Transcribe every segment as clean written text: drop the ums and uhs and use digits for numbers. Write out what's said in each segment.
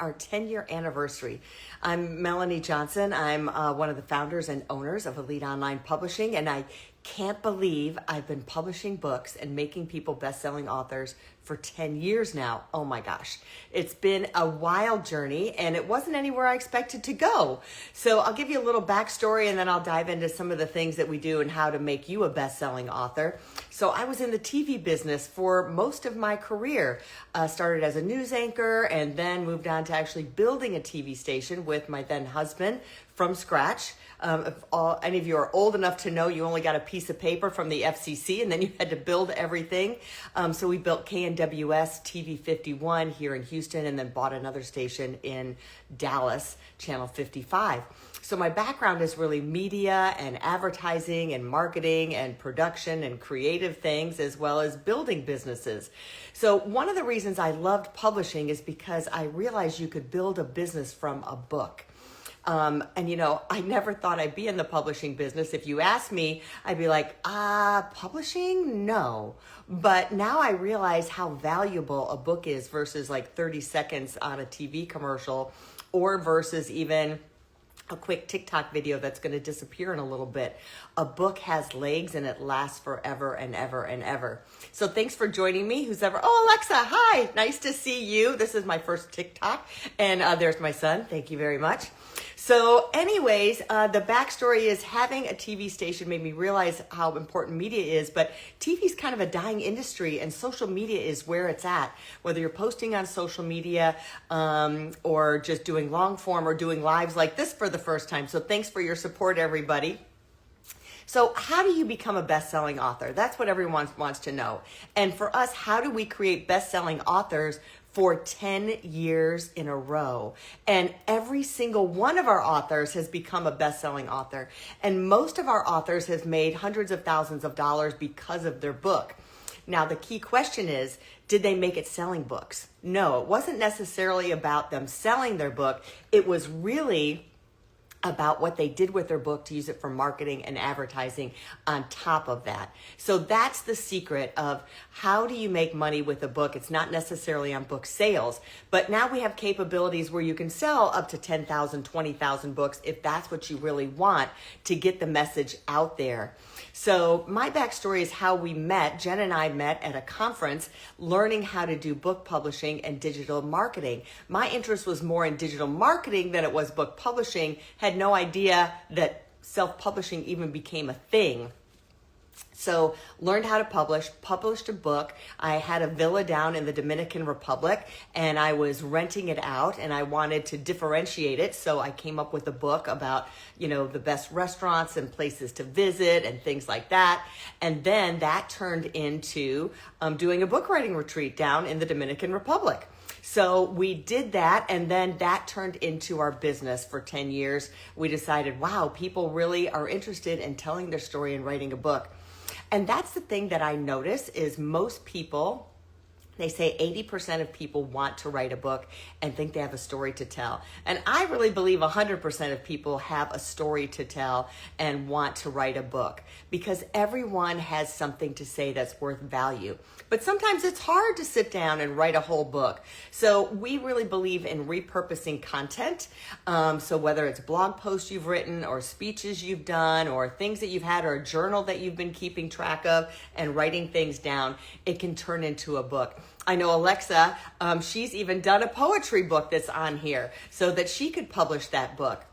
our 10-year anniversary. I'm Melanie Johnson. I'm one of the founders and owners of Elite Online Publishing, and I can't believe I've been publishing books and making people best-selling authors for 10 years now. Oh my gosh. It's been a wild journey, and it wasn't anywhere I expected to go. So I'll give you a little backstory, and then I'll dive into some of the things that we do and how to make you a best-selling author. So I was in the TV business for most of my career. Started as a news anchor and then moved on to actually building a TV station with my then husband from scratch. If any of you are old enough to know, you only got a piece of paper from the FCC and then you had to build everything. So we built KNWS TV 51 here in Houston and then bought another station in Dallas, Channel 55. So my background is really media and advertising and marketing and production and creative things, as well as building businesses. So one of the reasons I loved publishing is because I realized you could build a business from a book. I never thought I'd be in the publishing business. If you ask me, I'd be like, publishing? No. But now I realize how valuable a book is versus like 30 seconds on a TV commercial, or versus even a quick TikTok video that's going to disappear in a little bit. A book has legs and it lasts forever and ever and ever. So thanks for joining me. Alexa, hi, nice to see you. This is my first TikTok, and there's my son. Thank you very much. So anyways, the backstory is having a TV station made me realize how important media is, but TV is kind of a dying industry and social media is where it's at. Whether you're posting on social media or just doing long form or doing lives like this for the first time. So thanks for your support, everybody. So how do you become a best-selling author? That's what everyone wants to know. And for us, how do we create best-selling authors for 10 years in a row? And every single one of our authors has become a best-selling author. And most of our authors have made hundreds of thousands of dollars because of their book. Now, the key question is, did they make it selling books? No, it wasn't necessarily about them selling their book. It was really about what they did with their book to use it for marketing and advertising on top of that. So that's the secret of how do you make money with a book. It's not necessarily on book sales, but now we have capabilities where you can sell up to 10,000, 20,000 books if that's what you really want to get the message out there. So my backstory is how we met. Jen and I met at a conference learning how to do book publishing and digital marketing. My interest was more in digital marketing than it was book publishing. Had no idea that self-publishing even became a thing. So learned how to published a book. I had a villa down in the Dominican Republic and I was renting it out and I wanted to differentiate it. So I came up with a book about, the best restaurants and places to visit and things like that. And then that turned into doing a book writing retreat down in the Dominican Republic. So we did that, and then that turned into our business for 10 years. We decided, wow, people really are interested in telling their story and writing a book. And that's the thing that I notice is most people, they say 80% of people want to write a book and think they have a story to tell. And I really believe 100% of people have a story to tell and want to write a book because everyone has something to say that's worth value. But sometimes it's hard to sit down and write a whole book. So we really believe in repurposing content. So whether it's blog posts you've written or speeches you've done or things that you've had or a journal that you've been keeping track of and writing things down, it can turn into a book. I know Alexa, she's even done a poetry book that's on here so that she could publish that book.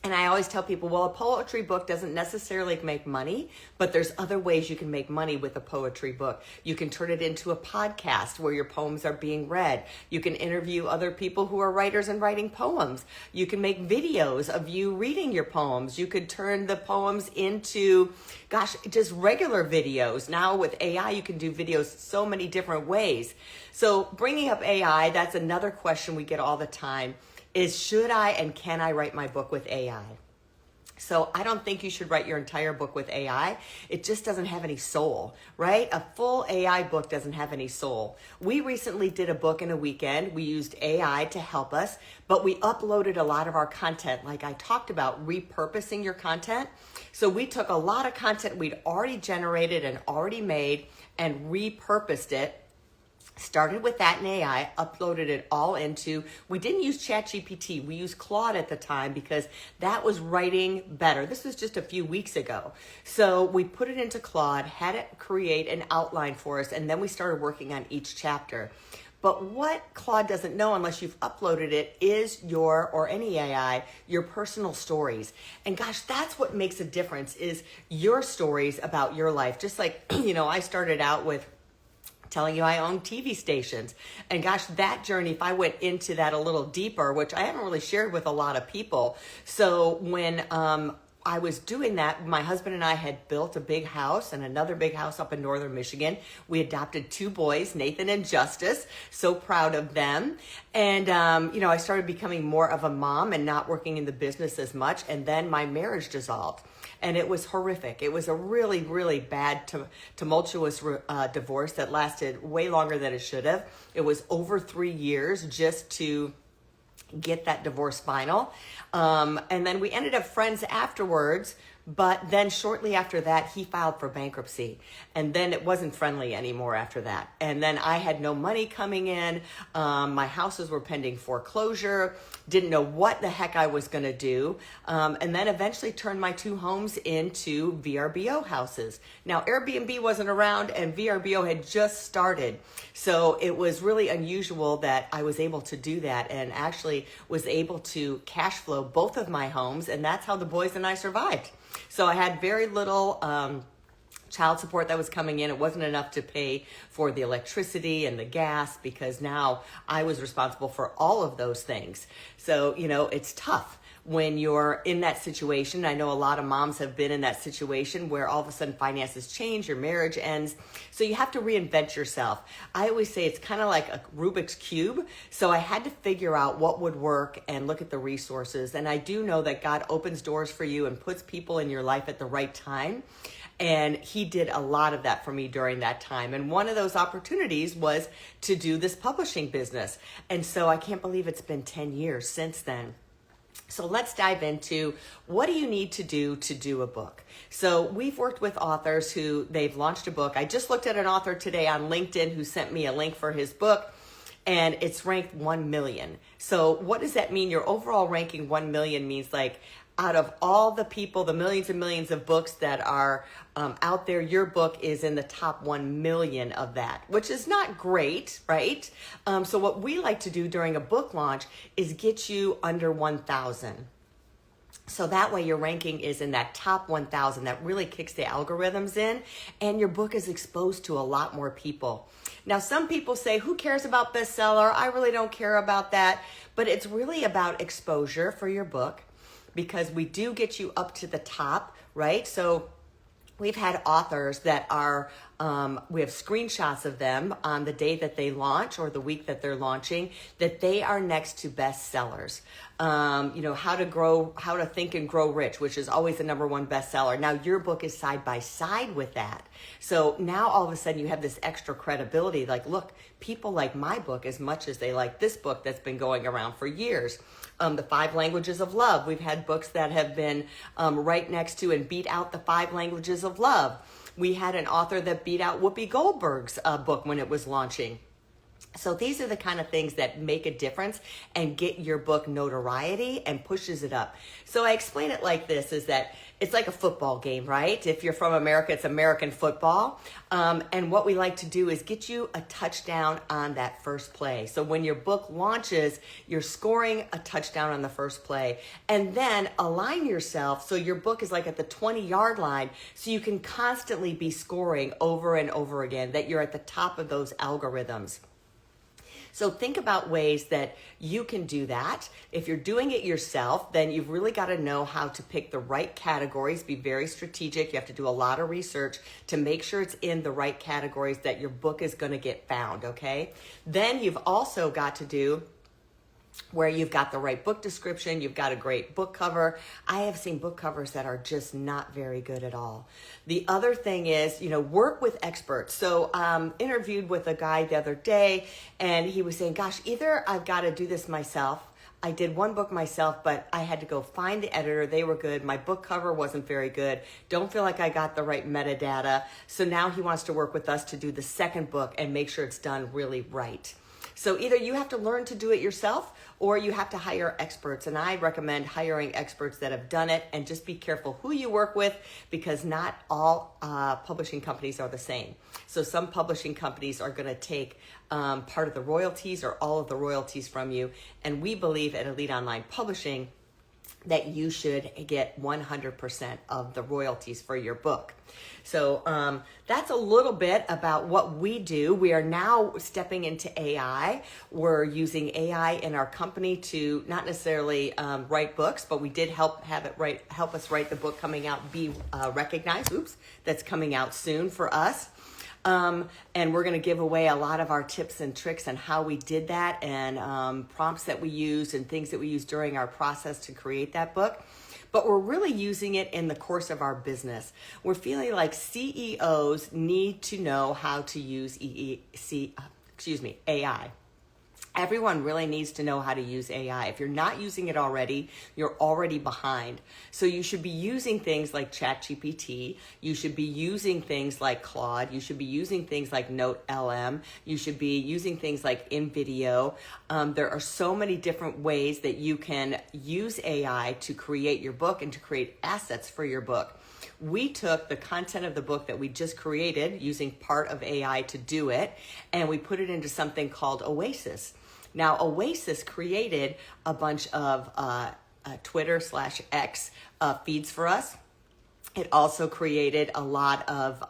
And I always tell people, well, a poetry book doesn't necessarily make money, but there's other ways you can make money with a poetry book. You can turn it into a podcast where your poems are being read. You can interview other people who are writers and writing poems. You can make videos of you reading your poems. You could turn the poems into, just regular videos. Now with AI, you can do videos so many different ways. So bringing up AI, that's another question we get all the time. Is should I and can I write my book with AI? So I don't think you should write your entire book with AI. It just doesn't have any soul, right? A full AI book doesn't have any soul. We recently did a book in a weekend. We used AI to help us, but we uploaded a lot of our content. Like I talked about repurposing your content. So we took a lot of content we'd already generated and already made and repurposed it Started with that in AI, uploaded it all into, we didn't use ChatGPT, we used Claude at the time because that was writing better. This was just a few weeks ago. So we put it into Claude, had it create an outline for us, and then we started working on each chapter. But what Claude doesn't know unless you've uploaded it is your, or any AI, your personal stories. And gosh, that's what makes a difference, is your stories about your life. Just like, I started out with telling you I own TV stations. And gosh, that journey, if I went into that a little deeper, which I haven't really shared with a lot of people. So when I was doing that, my husband and I had built a big house and another big house up in northern Michigan. We adopted 2 boys, Nathan and Justice. So proud of them. And, I started becoming more of a mom and not working in the business as much. And then my marriage dissolved. And it was horrific. It was a really, really bad, tumultuous divorce that lasted way longer than it should have. It was over 3 years just to get that divorce final. And then we ended up friends afterwards. But then shortly after that, he filed for bankruptcy. And then it wasn't friendly anymore after that. And then I had no money coming in. My houses were pending foreclosure. Didn't know what the heck I was going to do. And then eventually turned my 2 homes into VRBO houses. Now, Airbnb wasn't around and VRBO had just started. So it was really unusual that I was able to do that and actually was able to cash flow both of my homes. And that's how the boys and I survived. So I had very little child support that was coming in. It wasn't enough to pay for the electricity and the gas because now I was responsible for all of those things. So, it's tough when you're in that situation. I know a lot of moms have been in that situation where all of a sudden finances change, your marriage ends. So you have to reinvent yourself. I always say it's kind of like a Rubik's Cube. So I had to figure out what would work and look at the resources. And I do know that God opens doors for you and puts people in your life at the right time. And he did a lot of that for me during that time. And one of those opportunities was to do this publishing business. And so I can't believe it's been 10 years since then. So let's dive into what do you need to do a book. So we've worked with authors who they've launched a book. I just looked at an author today on LinkedIn who sent me a link for his book, and it's ranked 1 million. So what does that mean? Your overall ranking 1 million means like out of all the people, the millions and millions of books that are out there, your book is in the top 1 million of that, which is not great, right? So what we like to do during a book launch is get you under 1,000. So that way your ranking is in that top 1,000. That really kicks the algorithms in, and your book is exposed to a lot more people. Now, some people say, who cares about bestseller? I really don't care about that. But it's really about exposure for your book, because we do get you up to the top, right? So we've had authors that are, we have screenshots of them on the day that they launch or the week that they're launching, that they are next to bestsellers. How to Think and Grow Rich, which is always the #1 bestseller. Now your book is side by side with that. So now all of a sudden you have this extra credibility. Like, look, people like my book as much as they like this book that's been going around for years. The 5 Languages of Love. We've had books that have been right next to and beat out the 5 Languages of Love. We had an author that beat out Whoopi Goldberg's book when it was launching. So these are the kind of things that make a difference and get your book notoriety and pushes it up. So I explain it like this, is that it's like a football game, right? If you're from America, it's American football. And what we like to do is get you a touchdown on that first play. So when your book launches, you're scoring a touchdown on the first play. And then align yourself so your book is like at the 20-yard line, so you can constantly be scoring over and over again, that you're at the top of those algorithms. So think about ways that you can do that. If you're doing it yourself, then you've really got to know how to pick the right categories, be very strategic. You have to do a lot of research to make sure it's in the right categories that your book is going to get found, okay? Then you've also got to do where you've got the right book description, you've got a great book cover. I have seen book covers that are just not very good at all. The other thing is, work with experts. So interviewed with a guy the other day, and he was saying, gosh, either I've got to do this myself. I did one book myself, but I had to go find the editor. They were good. My book cover wasn't very good. Don't feel like I got the right metadata. So now he wants to work with us to do the second book and make sure it's done really right. So either you have to learn to do it yourself or you have to hire experts. And I recommend hiring experts that have done it, and just be careful who you work with, because not all publishing companies are the same. So some publishing companies are going to take part of the royalties or all of the royalties from you. And we believe at Elite Online Publishing that you should get 100% of the royalties for your book. So that's a little bit about what we do. We are now stepping into AI. We're using AI in our company to not necessarily write books, but we did help us write the book coming out, Be Recognized, that's coming out soon for us. And we're going to give away a lot of our tips and tricks on how we did that, and prompts that we used and things that we used during our process to create that book. But we're really using it in the course of our business. We're feeling like CEOs need to know how to use AI. Everyone really needs to know how to use AI. If you're not using it already, you're already behind. So you should be using things like ChatGPT. You should be using things like Claude. You should be using things like NoteLM. You should be using things like InVideo. There are so many different ways that you can use AI to create your book and to create assets for your book. We took the content of the book that we just created using part of AI to do it, and we put it into something called Oasis. Now, Oasis created a bunch of Twitter/X feeds for us. It also created a lot of,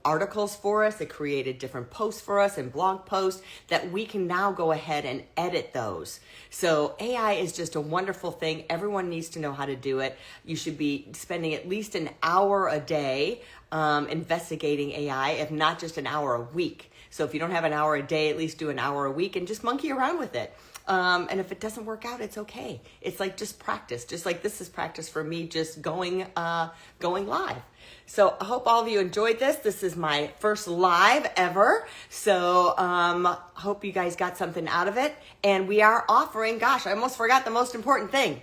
articles for us. It created different posts for us and blog posts that we can now go ahead and edit those. So AI is just a wonderful thing. Everyone needs to know how to do it. You should be spending at least an hour a day investigating AI, if not just an hour a week. So if you don't have an hour a day, at least do an hour a week and just monkey around with it. And if it doesn't work out, it's okay. It's like just practice, just like this is practice for me, just going live. So I hope all of you enjoyed this. This is my first live ever. So hope you guys got something out of it. And we are offering, gosh, I almost forgot the most important thing.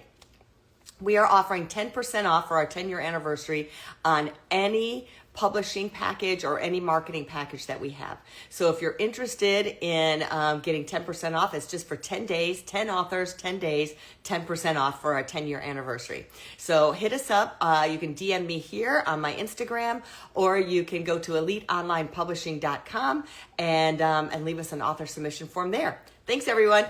We are offering 10% off for our 10-year anniversary on any publishing package or any marketing package that we have. So if you're interested in getting 10% off, it's just for 10 days, 10 authors, 10 days, 10% off for our 10-year anniversary. So hit us up. You can DM me here on my Instagram, or you can go to eliteonlinepublishing.com and leave us an author submission form there. Thanks, everyone.